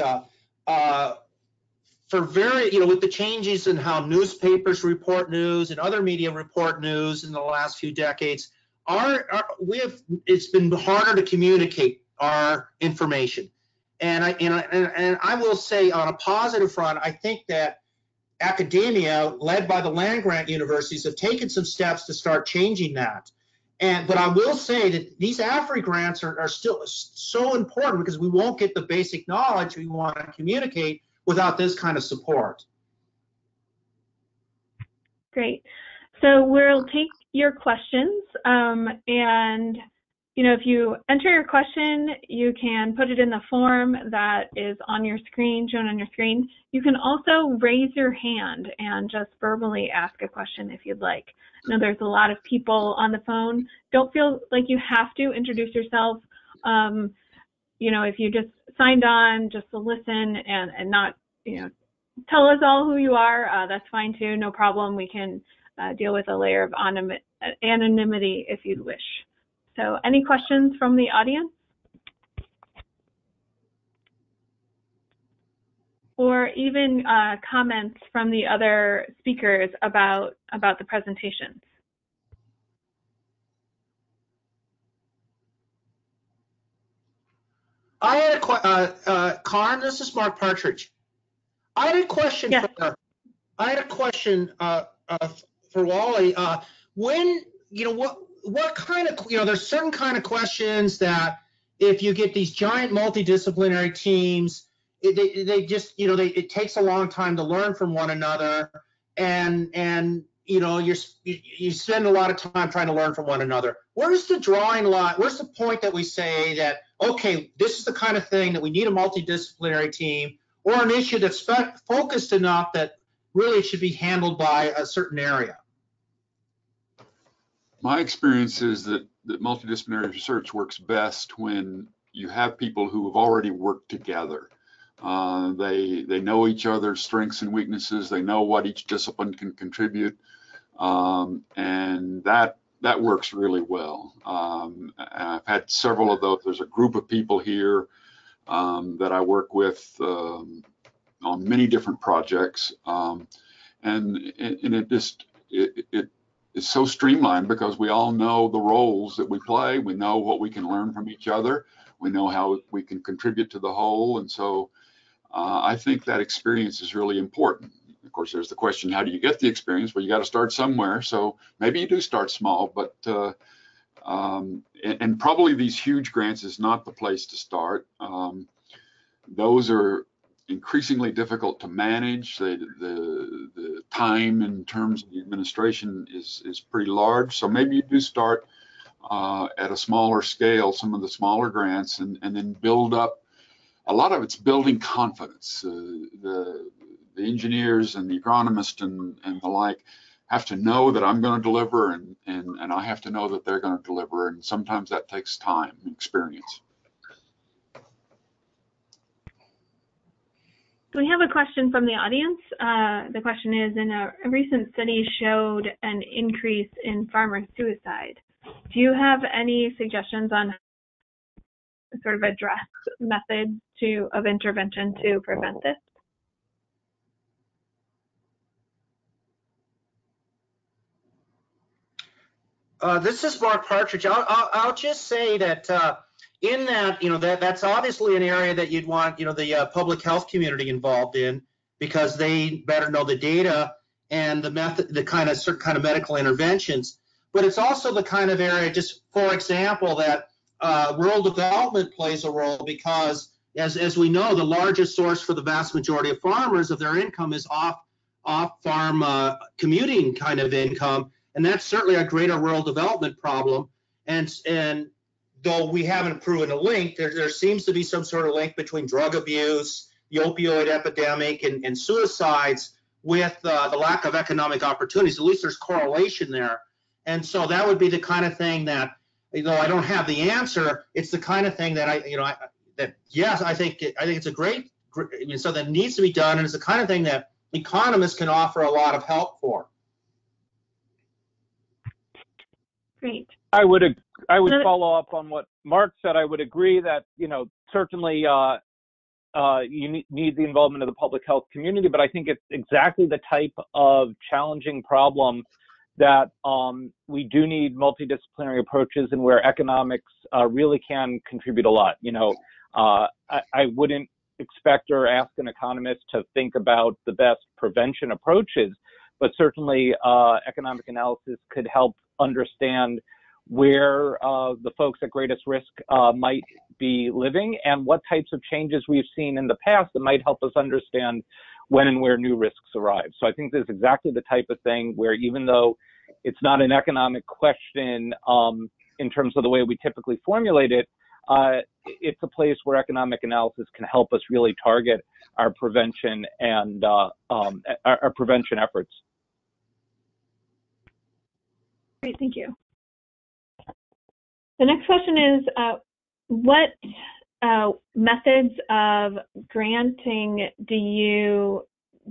with the changes in how newspapers report news and other media report news in the last few decades, it's been harder to communicate our information. And I will say, on a positive front, I think that academia, led by the land-grant universities, have taken some steps to start changing that. But I will say that these AFRI grants are still so important because we won't get the basic knowledge we want to communicate without this kind of support. Great. So we'll take your questions, and if you enter your question, you can put it in the form that is on your screen, shown on your screen. You can also raise your hand and just verbally ask a question if you'd like. I know there's a lot of people on the phone. Don't feel like you have to introduce yourself. If you just signed on just to listen and not, tell us all who you are, that's fine too, no problem. We can deal with a layer of anonymity if you'd wish. So any questions from the audience? Or even comments from the other speakers about the presentations? I had a Karin, this is Mark Partridge. I had a question. Yes. For Wally. What kind of, there's certain kind of questions that if you get these giant multidisciplinary teams, it takes a long time to learn from one another, and you spend a lot of time trying to learn from one another. Where's the drawing line? Where's the point that we say that, okay, this is the kind of thing that we need a multidisciplinary team, or an issue that's focused enough that really should be handled by a certain area? My experience is that multidisciplinary research works best when you have people who have already worked together. They know each other's strengths and weaknesses. They know what each discipline can contribute, and that works really well. I've had several of those. There's a group of people here that I work with on many different projects, and it's so streamlined because we all know the roles that we play. We know what we can learn from each other. We know how we can contribute to the whole. And so I think that experience is really important. Of course, there's the question, how do you get the experience? Well, you got to start somewhere. So maybe you do start small, but and probably these huge grants is not the place to start. Those are increasingly difficult to manage. The time in terms of the administration is pretty large. So maybe you do start at a smaller scale, some of the smaller grants, and then build up. A lot of it's building confidence. The engineers and the agronomists and the like have to know that I'm going to deliver, and I have to know that they're going to deliver. And sometimes that takes time and experience. We have a question from the audience. The question is, in a recent study showed an increase in farmer suicide. Do you have any suggestions on sort of address methods of intervention to prevent this? This is Mark Partridge. I'll just say that in that, that's obviously an area that you'd want, the public health community involved in, because they better know the data and the method, certain kind of medical interventions. But it's also the kind of area, just for example, that rural development plays a role, because as we know, the largest source for the vast majority of farmers of their income is off-farm commuting kind of income. And that's certainly a greater rural development problem. And though we haven't proven a link, there seems to be some sort of link between drug abuse, the opioid epidemic, and suicides with the lack of economic opportunities. At least there's correlation there. And so that would be the kind of thing that, though I don't have the answer, it's the kind of thing that yes, I think it's a great, so that needs to be done, and it's the kind of thing that economists can offer a lot of help for. Great. I would follow up on what Mark said. I would agree that, certainly you need the involvement of the public health community, but I think it's exactly the type of challenging problem that we do need multidisciplinary approaches, and where economics really can contribute a lot. I wouldn't expect or ask an economist to think about the best prevention approaches, but certainly economic analysis could help understand where the folks at greatest risk might be living, and what types of changes we've seen in the past that might help us understand when and where new risks arrive. So I think this is exactly the type of thing where, even though it's not an economic question in terms of the way we typically formulate it, it's a place where economic analysis can help us really target our prevention and our prevention efforts. Great, thank you. The next question is, what methods of granting do you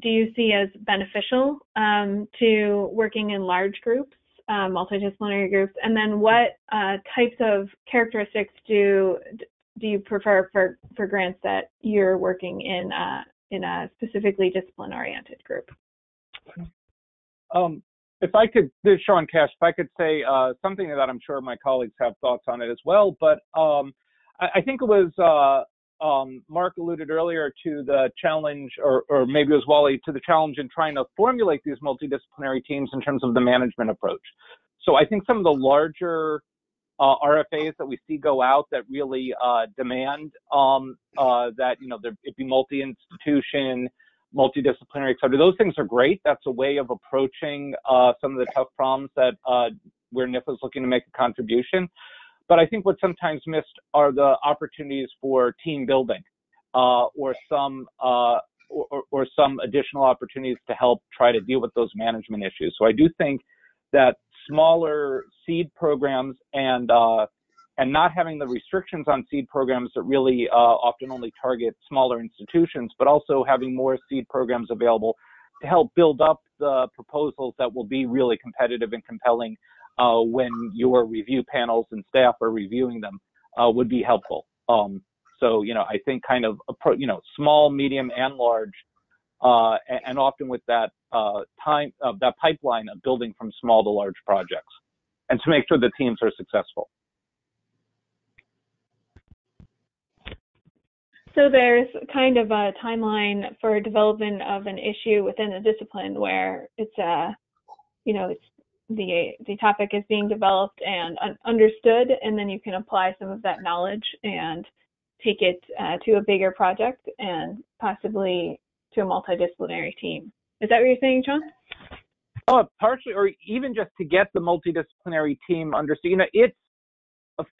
see as beneficial to working in large groups, multidisciplinary groups, and then what types of characteristics do you prefer for grants that you're working in a specifically discipline-oriented group? If I could, this is Sean Cash, if I could say something that I'm sure my colleagues have thoughts on it as well, but I think it was Mark alluded earlier to the challenge, or maybe it was Wally, to the challenge in trying to formulate these multidisciplinary teams in terms of the management approach. So I think some of the larger RFAs that we see go out that really demand that, it be multi-institution, multidisciplinary, et cetera. Those things are great. That's a way of approaching some of the tough problems that where NIFA is looking to make a contribution. But I think what's sometimes missed are the opportunities for team building or some additional opportunities to help try to deal with those management issues. So I do think that smaller seed programs and not having the restrictions on seed programs that really often only target smaller institutions, but also having more seed programs available to help build up the proposals that will be really competitive and compelling when your review panels and staff are reviewing them would be helpful. So, I think kind of, small, medium, and large, and often with that that pipeline of building from small to large projects, and to make sure the teams are successful. So there's kind of a timeline for development of an issue within a discipline where it's it's the topic is being developed and understood, and then you can apply some of that knowledge and take it to a bigger project and possibly to a multidisciplinary team. Is that what you're saying, Sean? Oh, partially, or even just to get the multidisciplinary team understood. It's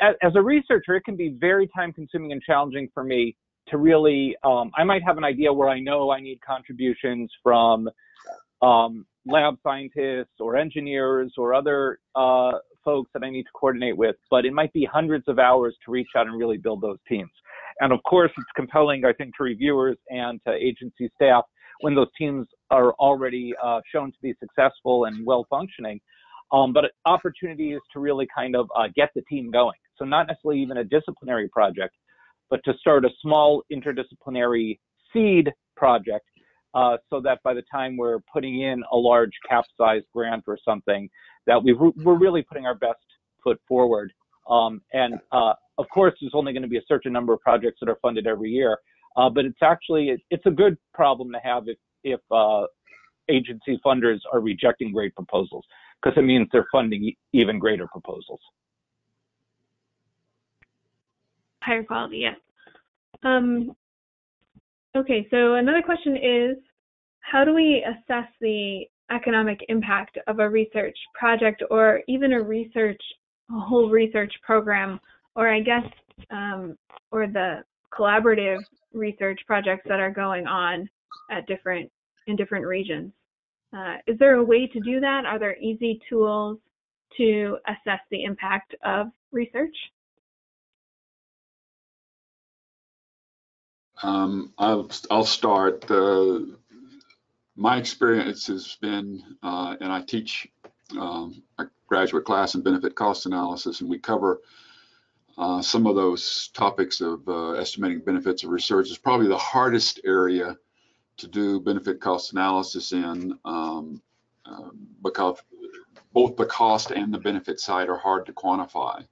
as a researcher, it can be very time-consuming and challenging for me to really. I might have an idea where I know I need contributions from lab scientists or engineers or other folks that I need to coordinate with, but it might be hundreds of hours to reach out and really build those teams. And of course, it's compelling, I think, to reviewers and to agency staff when those teams are already shown to be successful and well-functioning. But opportunities to really kind of get the team going. So not necessarily even a disciplinary project, but to start a small interdisciplinary seed project so that by the time we're putting in a large cap-sized grant or something, that we're really putting our best foot forward. And of course, there's only going to be a certain number of projects that are funded every year, but it's a good problem to have if agency funders are rejecting great proposals, because it means they're funding even greater proposals. Higher quality, yes. Okay, so another question is, how do we assess the economic impact of a research project or even a whole research program, or I guess, or the collaborative research projects that are going on in different regions? Is there a way to do that? Are there easy tools to assess the impact of research? I'll start. My experience has been, and I teach a graduate class in benefit cost analysis, and we cover some of those topics of estimating benefits of research. Is probably the hardest area to do benefit cost analysis in, because both the cost and the benefit side are hard to quantify.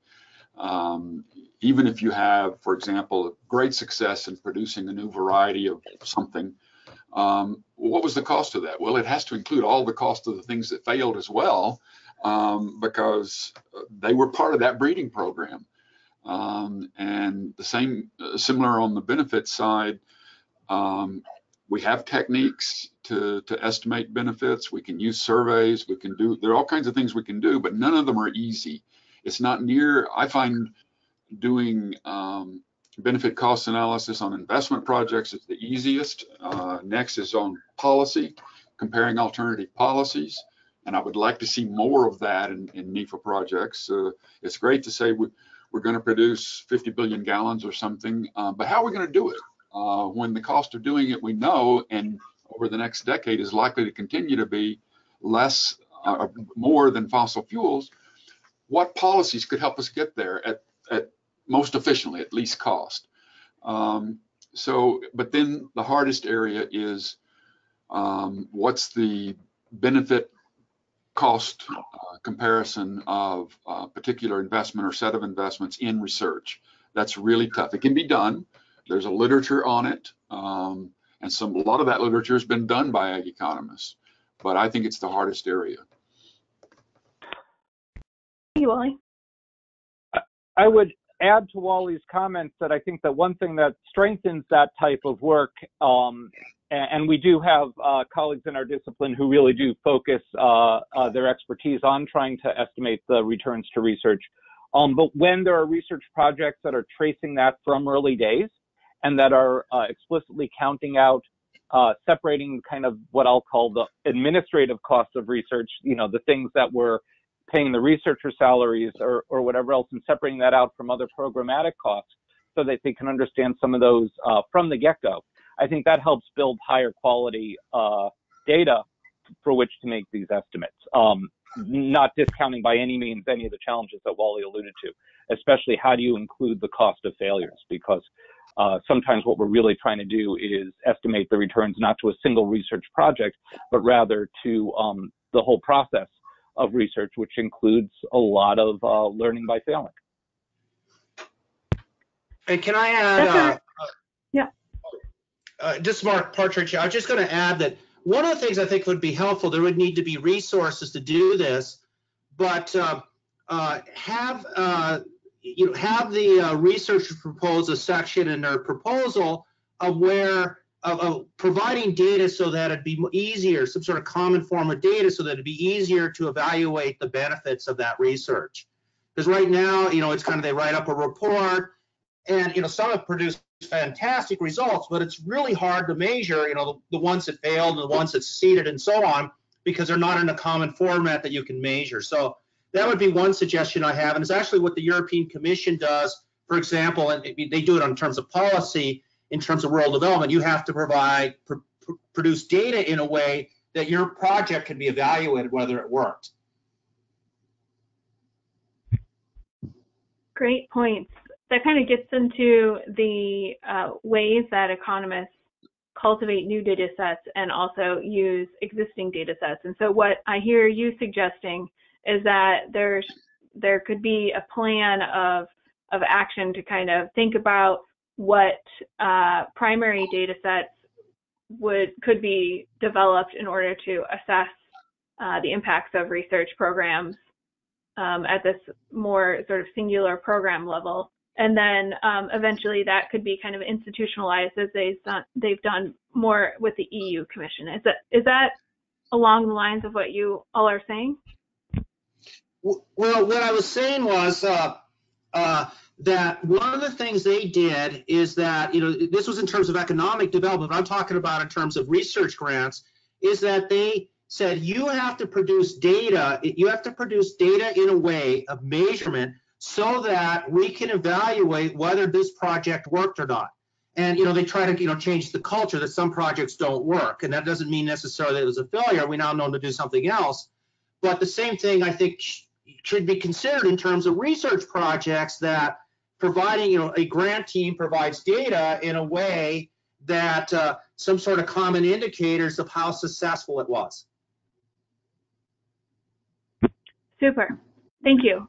Even if you have, for example, great success in producing a new variety of something, what was the cost of that? Well, it has to include all the cost of the things that failed as well, because they were part of that breeding program. And similar on the benefit side, we have techniques to estimate benefits. We can use surveys. There are all kinds of things we can do, but none of them are easy. It's not I find doing benefit cost analysis on investment projects is the easiest. Next is on policy, comparing alternative policies. And I would like to see more of that in NEFA projects. It's great to say we're going to produce 50 billion gallons or something, but how are we going to do it? When the cost of doing it we know, and over the next decade is likely to continue to be more than fossil fuels, what policies could help us get there at most efficiently, at least cost? But then the hardest area is what's the benefit cost comparison of a particular investment or set of investments in research. That's really tough. It can be done. There's a literature on it, and a lot of that literature has been done by ag economists, but I think it's the hardest area. Thank you, Wally. I would add to Wally's comments that I think that one thing that strengthens that type of work, and we do have colleagues in our discipline who really do focus their expertise on trying to estimate the returns to research. But when there are research projects that are tracing that from early days and that are explicitly counting out, separating kind of what I'll call the administrative cost of research, the things that we're paying the researcher salaries or whatever else, and separating that out from other programmatic costs so that they can understand some of those from the get-go. I think that helps build higher quality data for which to make these estimates. Not discounting by any means any of the challenges that Wally alluded to, especially how do you include the cost of failures, because sometimes what we're really trying to do is estimate the returns not to a single research project, but rather to the whole process of research, which includes a lot of learning by failing. Hey, can I add Yeah. Just Mark Partridge. I was just going to add that one of the things I think would be helpful, there would need to be resources to do this, but have the researchers propose a section in their proposal of where of providing data so that it'd be easier, some sort of common form of data so that it'd be easier to evaluate the benefits of that research. Because right now, it's kind of they write up a report, and some have produced fantastic results, but it's really hard to measure, the ones that failed and the ones that succeeded and so on, because they're not in a common format that you can measure. So that would be one suggestion I have, and it's actually what the European Commission does, for example, and they do it in terms of policy, in terms of rural development. You have to produce data in a way that your project can be evaluated whether it worked. Great points. That kind of gets into the ways that economists cultivate new data sets and also use existing data sets. And so what I hear you suggesting is that there could be a plan of action to kind of think about what primary data sets could be developed in order to assess the impacts of research programs at this more sort of singular program level. And then eventually that could be kind of institutionalized as they've done more with the EU Commission. Is that along the lines of what you all are saying? Well, what I was saying was that one of the things they did is that, this was in terms of economic development, but I'm talking about in terms of research grants, is that they said you have to produce data in a way of measurement so that we can evaluate whether this project worked or not. And, they try to, change the culture that some projects don't work. And that doesn't mean necessarily that it was a failure. We now know to do something else. But the same thing, I think, should be considered in terms of research projects, that providing, a grant team provides data in a way that some sort of common indicators of how successful it was. Super. Thank you.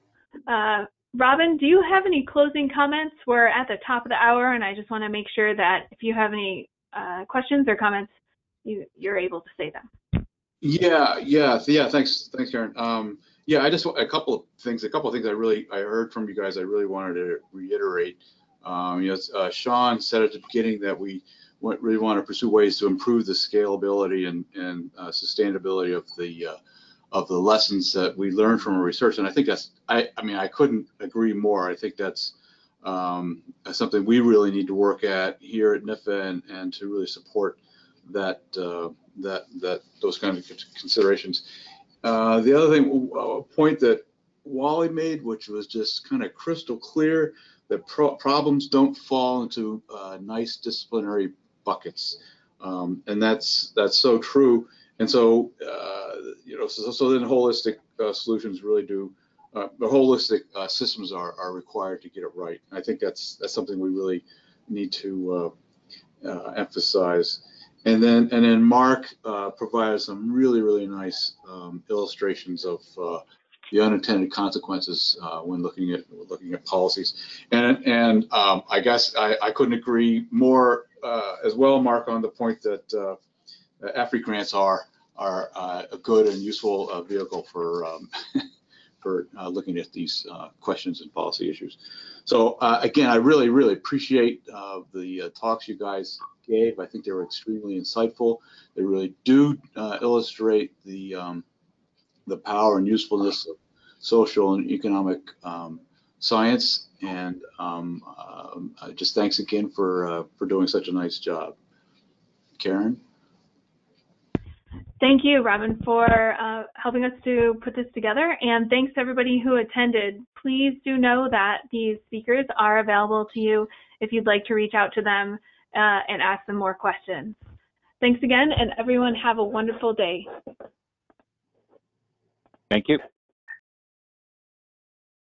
Robin, do you have any closing comments? We're at the top of the hour, and I just want to make sure that if you have any questions or comments, you're able to say them. Yeah. Thanks, Karen. I just a couple of things I heard from you guys. I really wanted to reiterate. Sean said at the beginning that we really want to pursue ways to improve the scalability and sustainability of the lessons that we learned from our research, and I think that's I couldn't agree more. I think that's something we really need to work at here at NIFA and to really support that those kind of considerations. The other thing, a point that Wally made, which was just kind of crystal clear, that problems don't fall into nice disciplinary buckets, and that's so true. And so so then holistic solutions really do. The holistic systems are required to get it right. And I think that's something we really need to emphasize. And then Mark provided some really nice illustrations of the unintended consequences when looking at policies. And I guess I couldn't agree more as well, Mark, on the point that EFRI grants are a good and useful vehicle for for looking at these questions and policy issues. So again, I really appreciate the talks you guys gave. I think they were extremely insightful. They really do illustrate the power and usefulness of social and economic science. And just thanks again for doing such a nice job. Karen? Thank you, Robin, for helping us to put this together. And thanks to everybody who attended. Please do know that these speakers are available to you if you'd like to reach out to them and ask them more questions. Thanks again, and everyone have a wonderful day. Thank you.